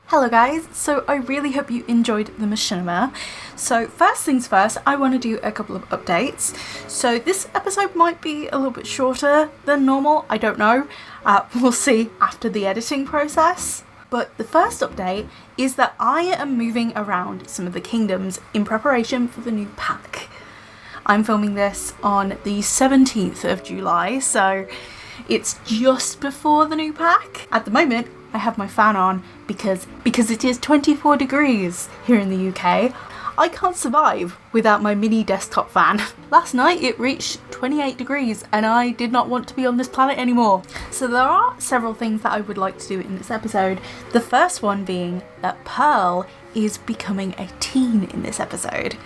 Hello guys, so I really hope you enjoyed the machinima. So first things first, I want to do a couple of updates. So this episode might be a little bit shorter than normal, I don't know. We'll see after the editing process. But the first update is that I am moving around some of the kingdoms in preparation for the new pack. I'm filming this on the 17th of July, so it's just before the new pack. At the moment, I have my fan on because it is 24 degrees here in the UK. I can't survive without my mini desktop fan. Last night it reached 28 degrees and I did not want to be on this planet anymore. So there are several things that I would like to do in this episode. The first one being that Pearl is becoming a teen in this episode.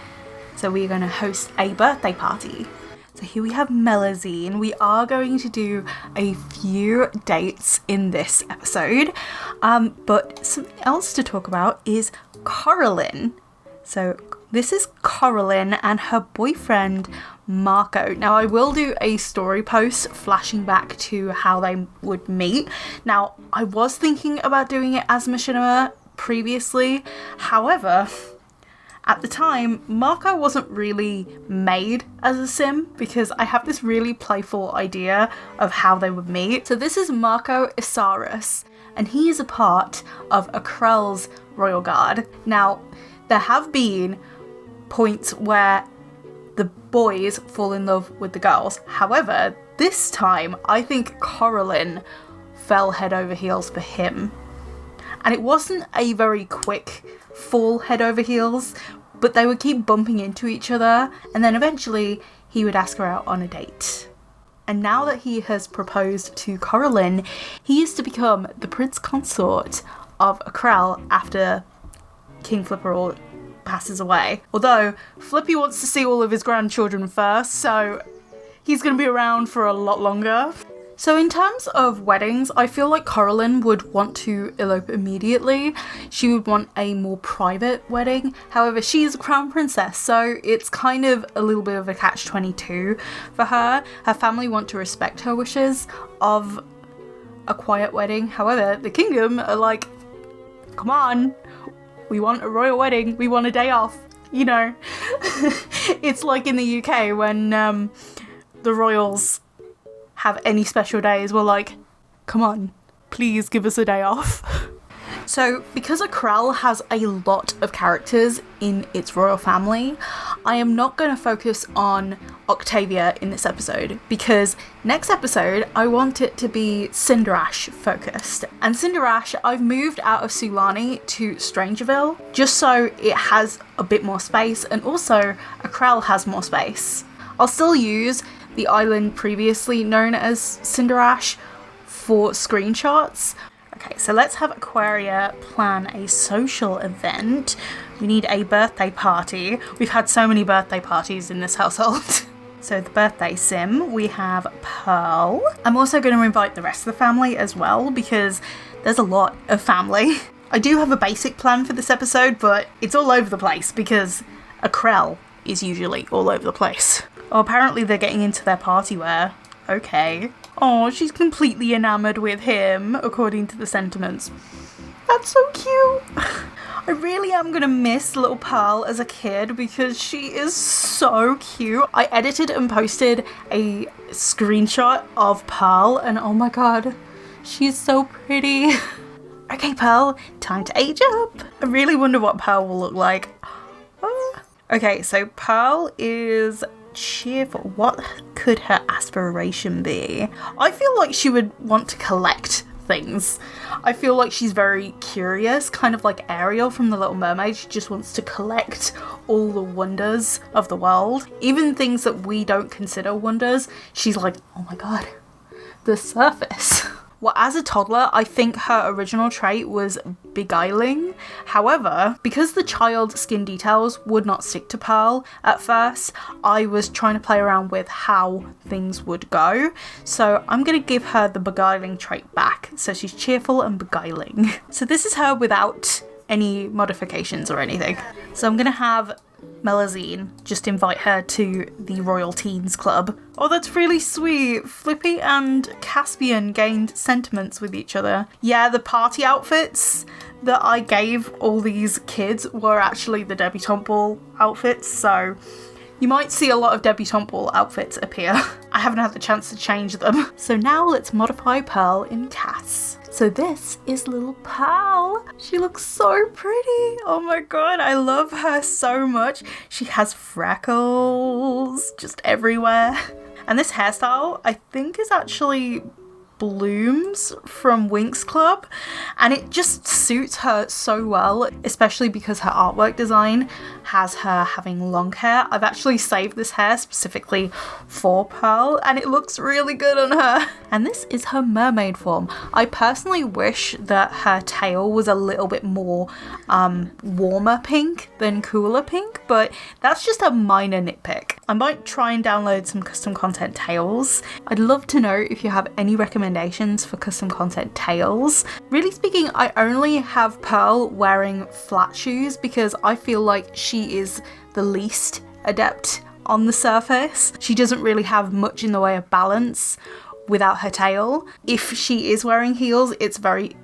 So we're going to host a birthday party. So here we have Melusine. We are going to do a few dates in this episode, but something else to talk about is Coraline. So this is Coraline and her boyfriend Marco. Now I will do a story post flashing back to how they would meet. Now I was thinking about doing it as machinima previously, however, at the time, Marco wasn't really made as a sim because I have this really playful idea of how they would meet. So this is Marco Isaurus, and he is a part of AQUARELLE's Royal Guard. Now, there have been points where the boys fall in love with the girls. However, this time, I think Coraline fell head over heels for him. And it wasn't a very quick fall head over heels, but they would keep bumping into each other, and then eventually he would ask her out on a date. And now that he has proposed to Coraline, he is to become the prince consort of AQUARELLE after King Flipperall passes away. Although Flippy wants to see all of his grandchildren first, so he's going to be around for a lot longer. So in terms of weddings, I feel like Coraline would want to elope immediately. She would want a more private wedding. However, she is a crown princess, so it's kind of a little bit of a catch-22 for her. Her family want to respect her wishes of a quiet wedding. However, the kingdom are like, come on, we want a royal wedding, we want a day off, you know. It's like in the UK when the royals have any special days, we're like, come on, please give us a day off. So because AQUARELLE has a lot of characters in its royal family, I am not going to focus on Octavia in this episode because next episode I want it to be Cinderash focused. And Cinderash, I've moved out of Sulani to Strangerville just so it has a bit more space, and also AQUARELLE has more space. I'll still use the island previously known as Cinderash for screenshots. Okay, so let's have Aquaria plan a social event. We need a birthday party. We've had so many birthday parties in this household. So the birthday sim, we have Pearl. I'm also going to invite the rest of the family as well because there's a lot of family. I do have a basic plan for this episode, but it's all over the place because AQUARELLE is usually all over the place. Oh, apparently they're getting into their party wear. Okay. Oh, she's completely enamoured with him, according to the sentiments. That's so cute. I really am going to miss little Pearl as a kid because she is so cute. I edited and posted a screenshot of Pearl and oh my god, she's so pretty. Okay, Pearl, time to age up. I really wonder what Pearl will look like. Okay, so Pearl is cheerful. What could her aspiration be? I feel like she would want to collect things. I feel like she's very curious, kind of like Ariel from The Little Mermaid. She just wants to collect all the wonders of the world. Even things that we don't consider wonders, she's like, oh my god, the surface. Well, as a toddler, I think her original trait was beguiling. However, because the child skin details would not stick to Pearl at first, I was trying to play around with how things would go. So I'm going to give her the beguiling trait back. So she's cheerful and beguiling. So this is her without any modifications or anything. So I'm going to have Melusine just invite her to the Royal Teens Club. Oh, that's really sweet. Flippy and Caspian gained sentiments with each other. Yeah, the party outfits, that I gave all these kids were actually the debutante ball outfits, so you might see a lot of debutante ball outfits appear. I haven't had the chance to change them. So now let's modify Pearl in Cass. So this is little Pearl. She looks so pretty. Oh my god, I love her so much. She has freckles just everywhere. And this hairstyle, I think, is actually Blooms from Winx Club, and it just suits her so well, especially because her artwork design has her having long hair. I've actually saved this hair specifically for Pearl, and it looks really good on her. And this is her mermaid form. I personally wish that her tail was a little bit more warmer pink than cooler pink, but that's just a minor nitpick. I might try and download some custom content tails. I'd love to know if you have any recommendations for custom content tails. Really speaking, I only have Pearl wearing flat shoes because I feel like she is the least adept on the surface. She doesn't really have much in the way of balance without her tail. If she is wearing heels, it's very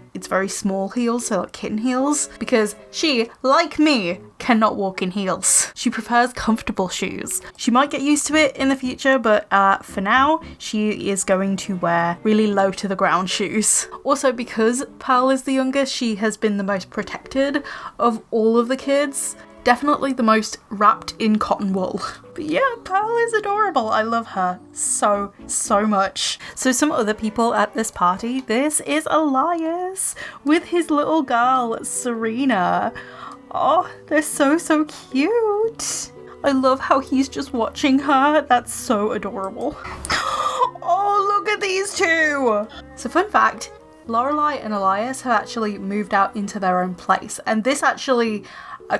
small heels, so like kitten heels, because she, like me, cannot walk in heels. She prefers comfortable shoes. She might get used to it in the future, but for now, she is going to wear really low to the ground shoes. Also, because Pearl is the youngest, she has been the most protected of all of the kids. Definitely the most wrapped in cotton wool. But yeah, Pearl is adorable. I love her so much. So some other people at this party, this is Elias with his little girl, Serena. Oh, they're so cute. I love how he's just watching her. That's so adorable. Oh, look at these two. So fun fact, Lorelai and Elias have actually moved out into their own place. And this actually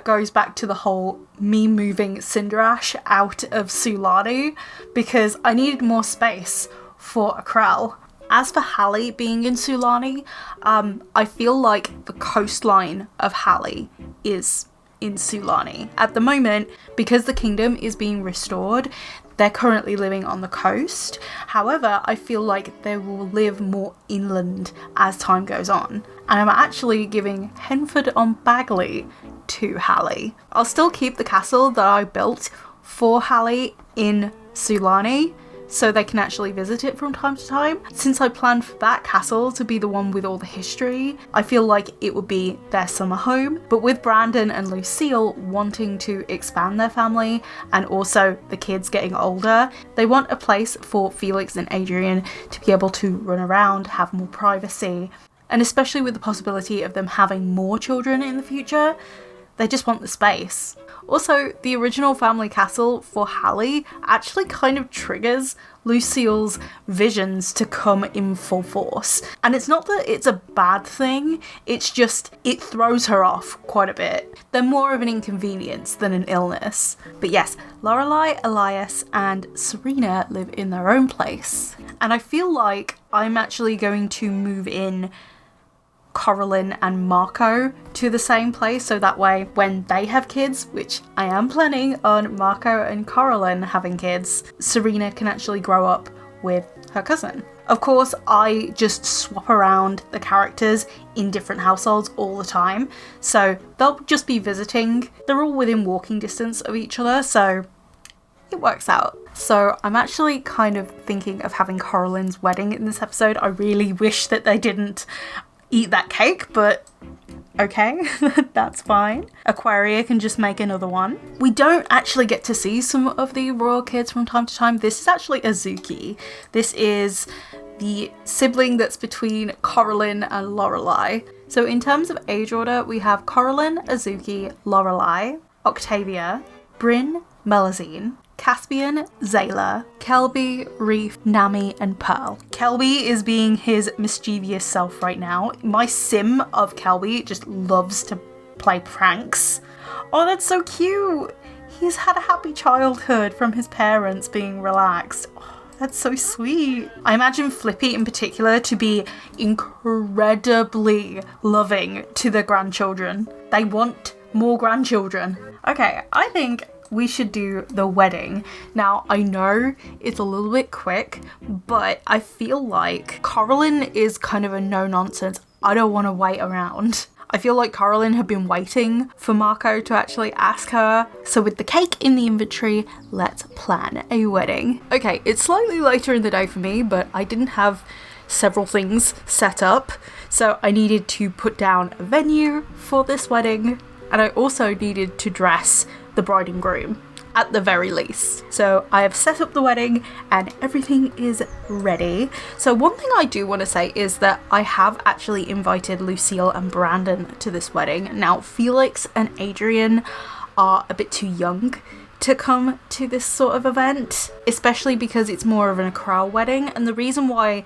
goes back to the whole me moving Cinderash out of Sulani because I needed more space for AQUARELLE. As for Hallie being in Sulani, I feel like the coastline of Hallie is in Sulani. At the moment, because the kingdom is being restored, they're currently living on the coast. However, I feel like they will live more inland as time goes on. And I'm actually giving Henford on Bagley to Hallie. I'll still keep the castle that I built for Hallie in Sulani, so they can actually visit it from time to time. Since I planned for that castle to be the one with all the history, I feel like it would be their summer home. But with Brandon and Lucille wanting to expand their family and also the kids getting older, they want a place for Felix and Adrian to be able to run around, have more privacy, and especially with the possibility of them having more children in the future, they just want the space. Also, the original family castle for Hallie actually kind of triggers Lucille's visions to come in full force. And it's not that it's a bad thing, it's just it throws her off quite a bit. They're more of an inconvenience than an illness. But yes, Lorelai, Elias, and Serena live in their own place. And I feel like I'm actually going to move in Coraline and Marco to the same place, so that way when they have kids, which I am planning on Marco and Coraline having kids, Serena can actually grow up with her cousin. Of course, I just swap around the characters in different households all the time, so they'll just be visiting. They're all within walking distance of each other, so it works out. So I'm actually kind of thinking of having Coraline's wedding in this episode. I really wish that they didn't eat that cake, but okay, that's fine. Aquaria can just make another one. We don't actually get to see some of the royal kids from time to time. This is actually Azuki. This is the sibling that's between Coraline and Lorelai. So in terms of age order, we have Coraline, Azuki, Lorelai, Octavia, Bryn, Melusine, Caspian, Zayla, Kelby, Reef, Nami, and Pearl. Kelby is being his mischievous self right now. My sim of Kelby just loves to play pranks. Oh, that's so cute! He's had a happy childhood from his parents being relaxed. Oh, that's so sweet. I imagine Flippy in particular to be incredibly loving to the grandchildren. They want more grandchildren. Okay, I think we should do the wedding. Now, I know it's a little bit quick, but I feel like Coraline is kind of a no-nonsense. I don't want to wait around. I feel like Coraline had been waiting for Marco to actually ask her. So with the cake in the inventory, let's plan a wedding. Okay, it's slightly later in the day for me, but I didn't have several things set up. So I needed to put down a venue for this wedding, and I also needed to dress the bride and groom at the very least. So I have set up the wedding and everything is ready. So one thing I do want to say is that I have actually invited Lucille and Brandon to this wedding. Now Felix and Adrian are a bit too young to come to this sort of event, especially because it's more of an AQUARELLE wedding. And the reason why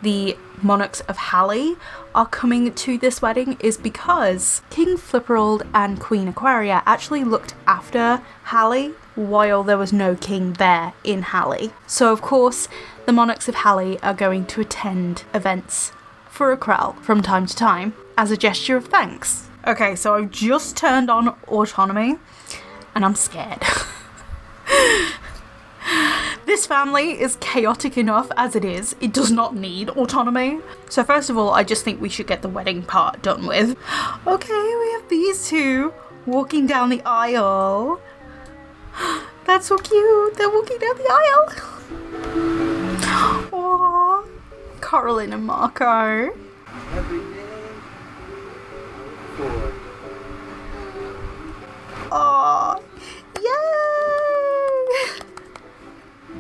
the monarchs of Halle are coming to this wedding is because King Flipperald and Queen Aquaria actually looked after Halle while there was no king there in Halle. So of course the monarchs of Halle are going to attend events for AQUARELLE from time to time as a gesture of thanks. Okay, so I've just turned on autonomy and I'm scared. This family is chaotic enough as it is. It does not need autonomy. So first of all, I just think we should get the wedding part done with. Okay, we have these two walking down the aisle. That's so cute. They're walking down the aisle. Aww. Coraline and Marco. Every day. 4. Aww. Yay!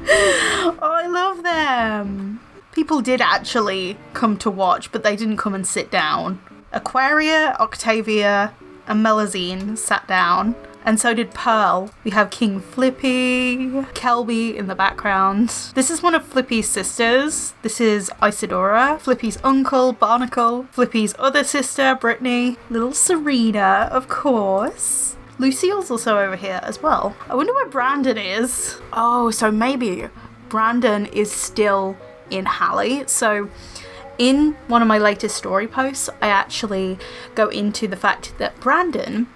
Oh, I love them. People did actually come to watch, but they didn't come and sit down. Aquaria, Octavia, and Melusine sat down, and so did Pearl. We have King Flippy, Kelby in the background. This is one of Flippy's sisters. This is Isidora, Flippy's uncle, Barnacle, Flippy's other sister, Brittany, little Serena, of course. Lucille's also over here as well. I wonder where Brandon is. Oh, so maybe Brandon is still in Halle. So in one of my latest story posts, I actually go into the fact that Brandon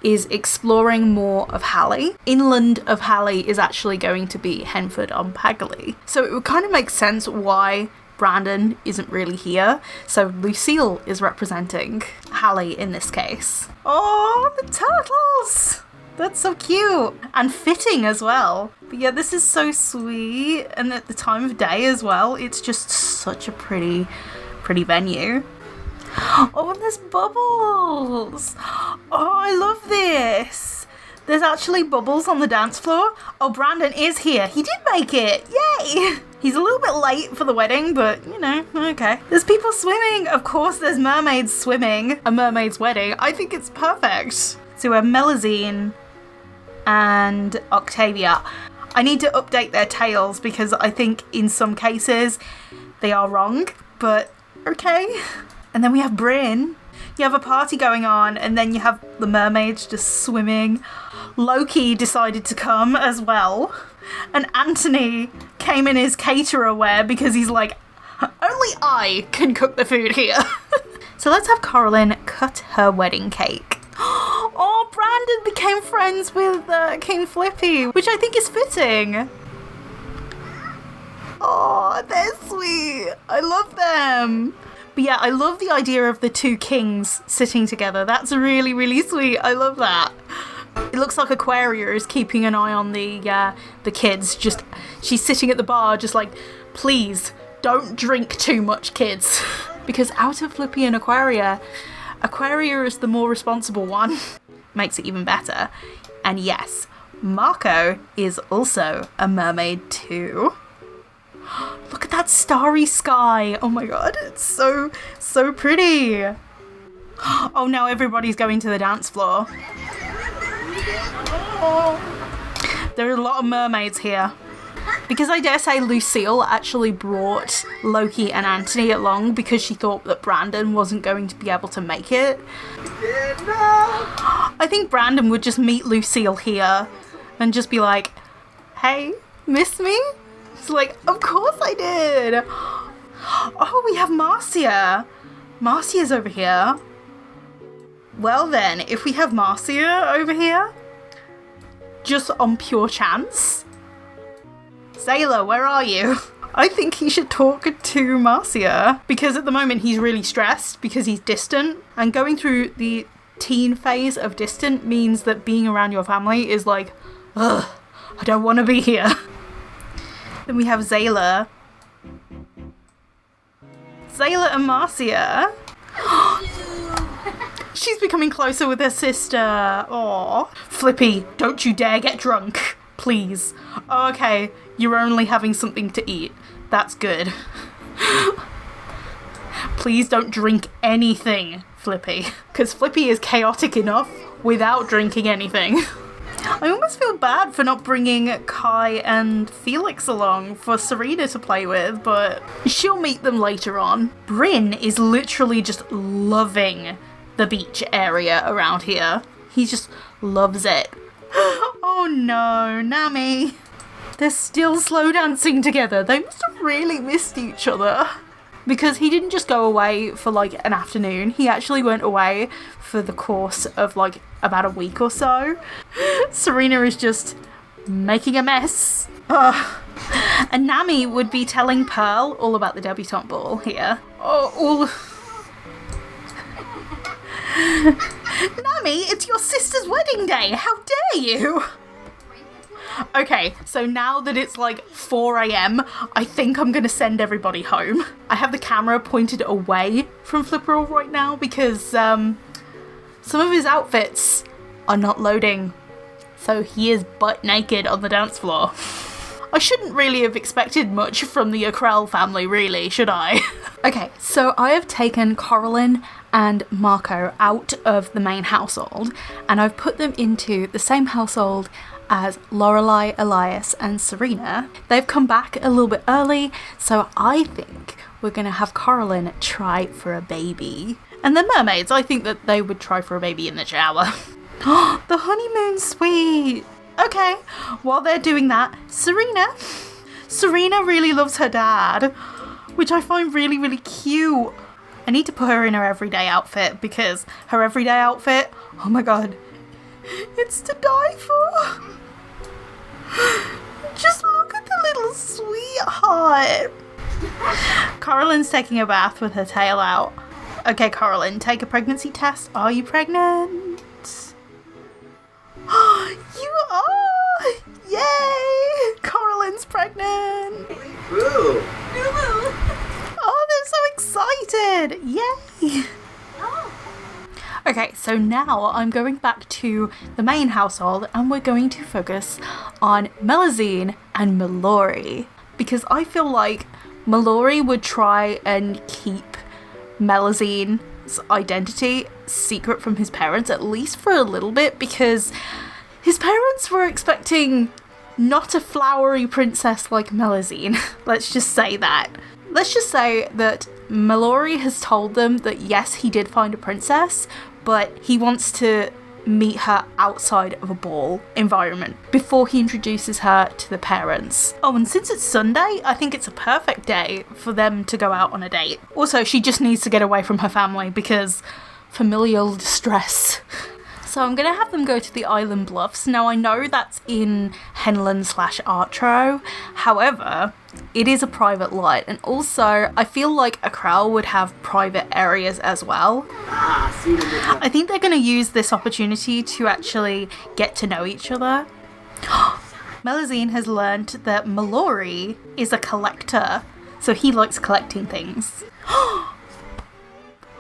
is exploring more of Halle. Inland of Halle is actually going to be Henford on Paggerley. So it would kind of make sense why Brandon isn't really here. So Lucille is representing Halle in this case. Oh, the turtles! That's so cute and fitting as well. But yeah, this is so sweet, and at the time of day as well, it's just such a pretty venue. Oh, and there's bubbles. Oh, I love this. There's actually bubbles on the dance floor. Oh, Brandon is here. He did make it. Yay! He's a little bit late for the wedding, but, you know, okay. There's people swimming. Of course, there's mermaids swimming. A mermaid's wedding. I think it's perfect. So we have Melusine and Octavia. I need to update their tails because I think in some cases they are wrong, but okay. And then we have Bryn. You have a party going on, and then you have the mermaids just swimming. Loki decided to come as well. And Anthony came in his caterer wear because he's like, only I can cook the food here. So let's have Coraline cut her wedding cake. Oh, Brandon became friends with King Flippy, which I think is fitting. Oh, they're sweet. I love them. But yeah, I love the idea of the two kings sitting together. That's really, really sweet. I love that. It looks like Aquaria is keeping an eye on the kids. Just, she's sitting at the bar just like, please, don't drink too much, kids. Because out of Flippy and Aquaria, Aquaria is the more responsible one. Makes it even better. And yes, Marco is also a mermaid too. Look at that starry sky. Oh my god, it's so pretty. Oh, now everybody's going to the dance floor. There are a lot of mermaids here. Because I dare say Lucille actually brought Loki and Anthony along because she thought that Brandon wasn't going to be able to make it. I think Brandon would just meet Lucille here and just be like, hey, miss me? She's like, of course I did. Oh, we have Marcia. Marcia's over here. Well then, if we have Marcia over here, just on pure chance. Sailor, where are you? I think he should talk to Marcia, because at the moment he's really stressed because he's distant, and going through the teen phase of distant means that being around your family is like, ugh, I don't want to be here. Then we have Zayla. Zayla and Marcia. She's becoming closer with her sister. Aww. Flippy, don't you dare get drunk. Please. Oh, okay, you're only having something to eat. That's good. Please don't drink anything, Flippy. Because Flippy is chaotic enough without drinking anything. I almost feel bad for not bringing Kai and Felix along for Serena to play with, but she'll meet them later on. Bryn is literally just loving the beach area around here. He just loves it. Oh no, Nami. They're still slow dancing together. They must have really missed each other. Because he didn't just go away for like an afternoon. He actually went away for the course of like about a week or so. Serena is just making a mess. Ugh. And Nami would be telling Pearl all about the debutante ball here. Nami, it's your sister's wedding day. How dare you? Okay, so now that it's like 4 a.m, I think I'm gonna send everybody home. I have the camera pointed away from Flipperall right now because some of his outfits are not loading. So he is butt naked on the dance floor. I shouldn't really have expected much from the AQUARELLE family, really, should I? Okay, so I have taken Coraline and Marco out of the main household, and I've put them into the same household as Lorelai, Elias, and Serena. They've come back a little bit early, so I think we're gonna have Coraline try for a baby. And the mermaids, I think that they would try for a baby in the shower. The honeymoon suite! Okay, while they're doing that, Serena really loves her dad, which I find really, really cute. I need to put her in her everyday outfit because her everyday outfit, oh my god, it's to die for. Just look at the little sweetheart. Coraline's taking a bath with her tail out. Okay, Coraline, take a pregnancy test. Are you pregnant? You are! Yay! Coraline's pregnant! Boo! Oh, they're so excited! Yay! Okay, so now I'm going back to the main household and we're going to focus on Melusine and Mallory. Because I feel like Mallory would try and keep Melusine's identity secret from his parents, at least for a little bit, because his parents were expecting not a flowery princess like Melusine. Let's just say that. Let's just say that Mallory has told them that yes, he did find a princess, but he wants to meet her outside of a ball environment before he introduces her to the parents. Oh, and since it's Sunday, I think it's a perfect day for them to go out on a date. Also, she just needs to get away from her family because familial distress. So I'm going to have them go to the Island Bluffs. Now, I know that's in Henlon/Artro. However, it is a private light. And also, I feel like AQUARELLE would have private areas as well. I think they're going to use this opportunity to actually get to know each other. Melusine has learnt that Mallory is a collector. So he likes collecting things.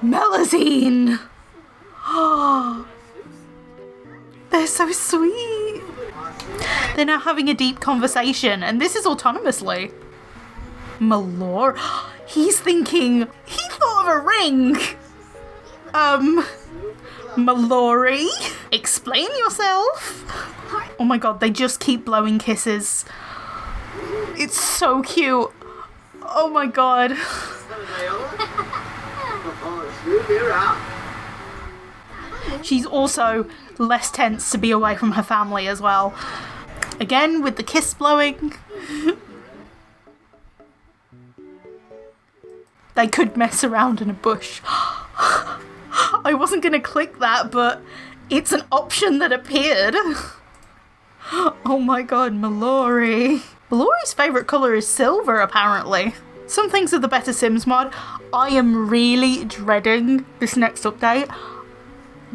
Melusine! They're so sweet. They're now having a deep conversation, and this is autonomously. Mallory. He's thinking. He thought of a ring. Mallory, explain yourself. Oh my god, they just keep blowing kisses. It's so cute. Oh my god. She's also less tense to be away from her family as well. Again, with the kiss blowing. They could mess around in a bush. I wasn't going to click that, but it's an option that appeared. Oh my god, Mallory. Mallory's favourite colour is silver, apparently. Some things are the better Sims mod. I am really dreading this next update.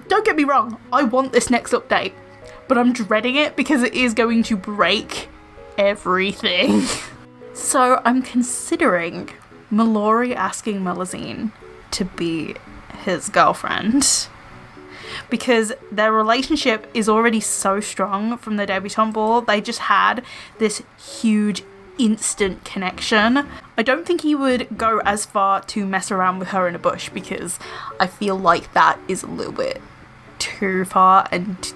Don't get me wrong, I want this next update, but I'm dreading it because it is going to break everything. So I'm considering Mallory asking Melusine to be his girlfriend, because their relationship is already so strong from the debutante ball. They just had this huge instant connection. I don't think he would go as far to mess around with her in a bush, because I feel like that is a little bit too far and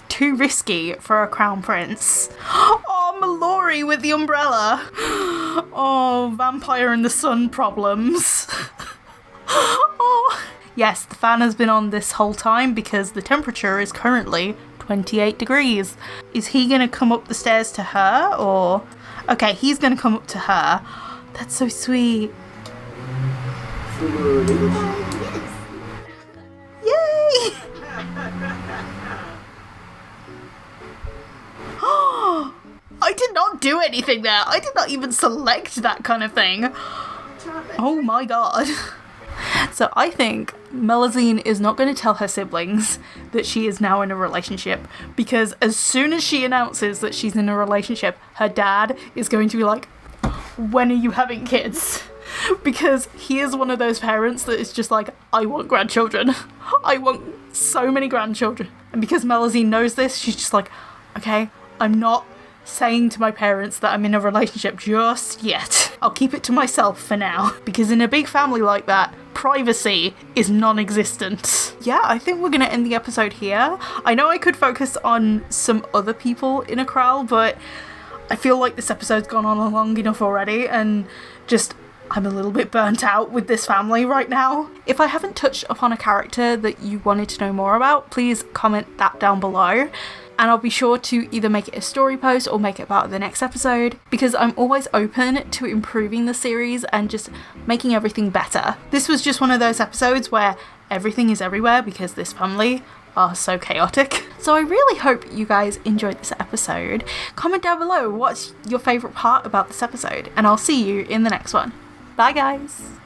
too risky for a crown prince. Oh, Mallory with the umbrella. Oh, vampire in the sun problems. Oh. Yes, the fan has been on this whole time because the temperature is currently 28 degrees. Is he gonna come up the stairs to her, or... Okay, he's gonna come up to her. That's so sweet. Yay! I did not do anything there. I did not even select that kind of thing. Oh my god. So I think Melusine is not going to tell her siblings that she is now in a relationship, because as soon as she announces that she's in a relationship, her dad is going to be like, when are you having kids? Because he is one of those parents that is just like, I want grandchildren. I want so many grandchildren. And because Melusine knows this, she's just like, okay, I'm not saying to my parents that I'm in a relationship just yet. I'll keep it to myself for now. Because in a big family like that, privacy is non-existent. Yeah, I think we're gonna end the episode here. I know I could focus on some other people in AQUARELLE, but I feel like this episode's gone on long enough already, and just I'm a little bit burnt out with this family right now. If I haven't touched upon a character that you wanted to know more about, please comment that down below. And I'll be sure to either make it a story post or make it part of the next episode, because I'm always open to improving the series and just making everything better. This was just one of those episodes where everything is everywhere because this family are so chaotic. So I really hope you guys enjoyed this episode. Comment down below what's your favourite part about this episode, and I'll see you in the next one. Bye guys!